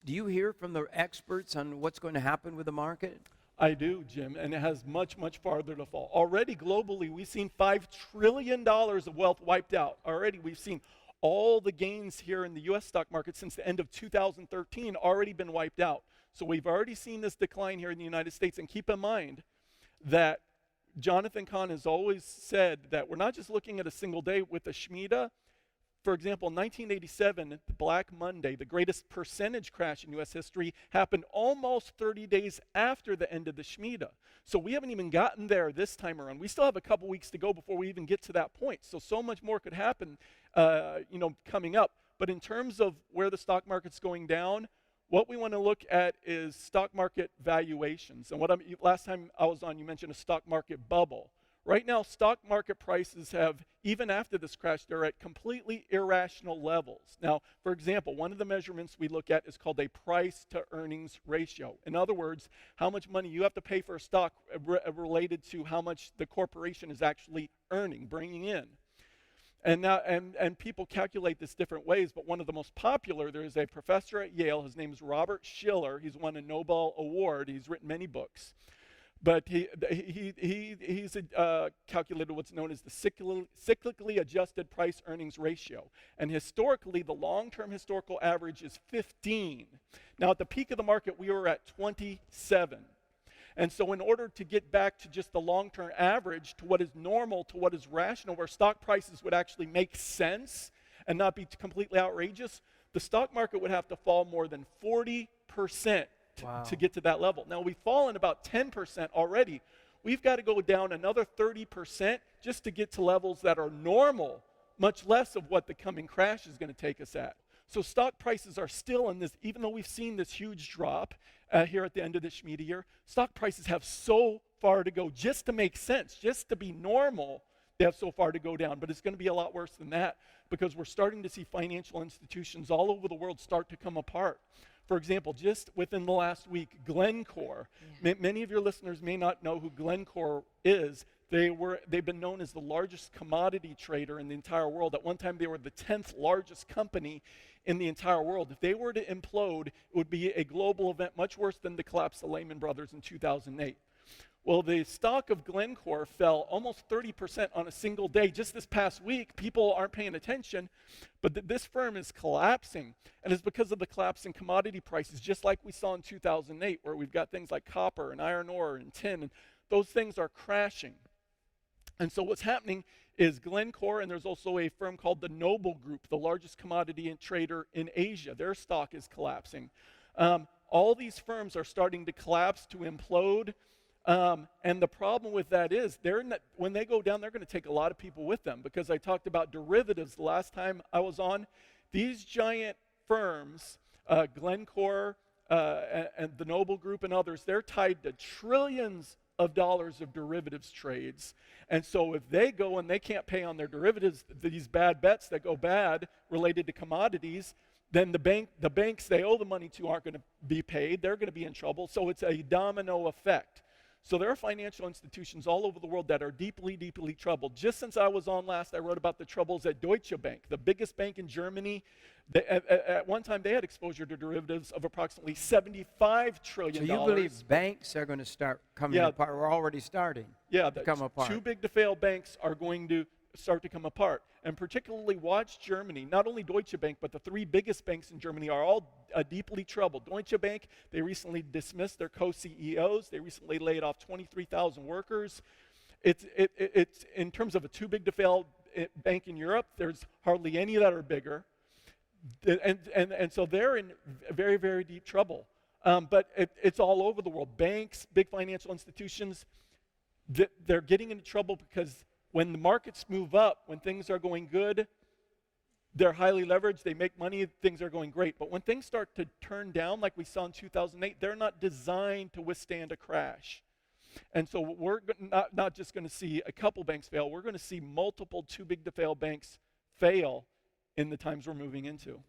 Do you hear from the experts on what's going to happen with the market? I do, Jim, and it has much, much farther to fall. Already globally, we've seen $5 trillion of wealth wiped out. Already we've seen all the gains here in the U.S. stock market since the end of 2013 already been wiped out. So we've already seen this decline here in the United States. And keep in mind that Jonathan Kahn has always said that we're not just looking at a single day with the Shemitah. For example, in 1987, the Black Monday, the greatest percentage crash in U.S. history, happened almost 30 days after the end of the Shemitah. So we haven't even gotten there this time around. We still have a couple weeks to go before we even get to that point. So much more could happen, coming up. But in terms of where the stock market's going down, what we want to look at is stock market valuations. And last time I was on, you mentioned a stock market bubble. Right now, stock market prices have, even after this crash, they're at completely irrational levels. Now, for example, one of the measurements we look at is called a price to earnings ratio. In other words, how much money you have to pay for a stock related to how much the corporation is actually earning, bringing in. And people calculate this different ways, but one of the most popular, there is a professor at Yale, his name is Robert Shiller. He's won a Nobel Award. He's written many books. But he's calculated what's known as the cyclically adjusted price earnings ratio. And historically, the long-term historical average is 15. Now, at the peak of the market, we were at 27. And so in order to get back to just the long-term average, to what is normal, to what is rational, where stock prices would actually make sense and not be completely outrageous, the stock market would have to fall more than 40% to get to that level. Now, we've fallen about 10% already. We've got to go down another 30% just to get to levels that are normal, much less of what the coming crash is going to take us at. So stock prices are still in this, even though we've seen this huge drop here at the end of the Shemitah year, stock prices have so far to go just to make sense, just to be normal. They have so far to go down, but it's going to be a lot worse than that because we're starting to see financial institutions all over the world start to come apart. For example, just within the last week, Glencore. Many of your listeners may not know who Glencore is. They've been known as the largest commodity trader in the entire world. At one time, they were the 10th largest company in the entire world. If they were to implode, it would be a global event much worse than the collapse of Lehman Brothers in 2008. Well, the stock of Glencore fell almost 30% on a single day just this past week. People aren't paying attention, but this firm is collapsing. And it's because of the collapse in commodity prices, just like we saw in 2008, where we've got things like copper and iron ore and tin, and those things are crashing. And so what's happening is Glencore, and there's also a firm called the Noble Group, the largest commodity trader in Asia. Their stock is collapsing. All these firms are starting to collapse, to implode. And the problem with that is, when they go down, they're going to take a lot of people with them. Because I talked about derivatives the last time I was on. These giant firms, Glencore and the Noble Group and others, they're tied to trillions of dollars of derivatives trades. And so if they go and they can't pay on their derivatives, these bad bets that go bad related to commodities, then the banks they owe the money to aren't going to be paid. They're going to be in trouble. So it's a domino effect. So there are financial institutions all over the world that are deeply, deeply troubled. Just since I was on last, I wrote about the troubles at Deutsche Bank, the biggest bank in Germany. At one time, they had exposure to derivatives of approximately $75 trillion. So you believe banks are going to start coming apart? We're already starting to come apart. Too big to fail banks are going to start to come apart. And particularly watch Germany. Not only Deutsche Bank, but the three biggest banks in Germany are all deeply troubled. Deutsche Bank, they recently dismissed their co-CEOs. They recently laid off 23,000 workers. It's in terms of a too big to fail bank in Europe, there's hardly any that are bigger. And so they're in very, very deep trouble. But it's all over the world. Banks, big financial institutions, they're getting into trouble because when the markets move up, when things are going good, they're highly leveraged, they make money, things are going great. But when things start to turn down, like we saw in 2008, they're not designed to withstand a crash. And so we're not just going to see a couple banks fail, we're going to see multiple too big to fail banks fail in the times we're moving into.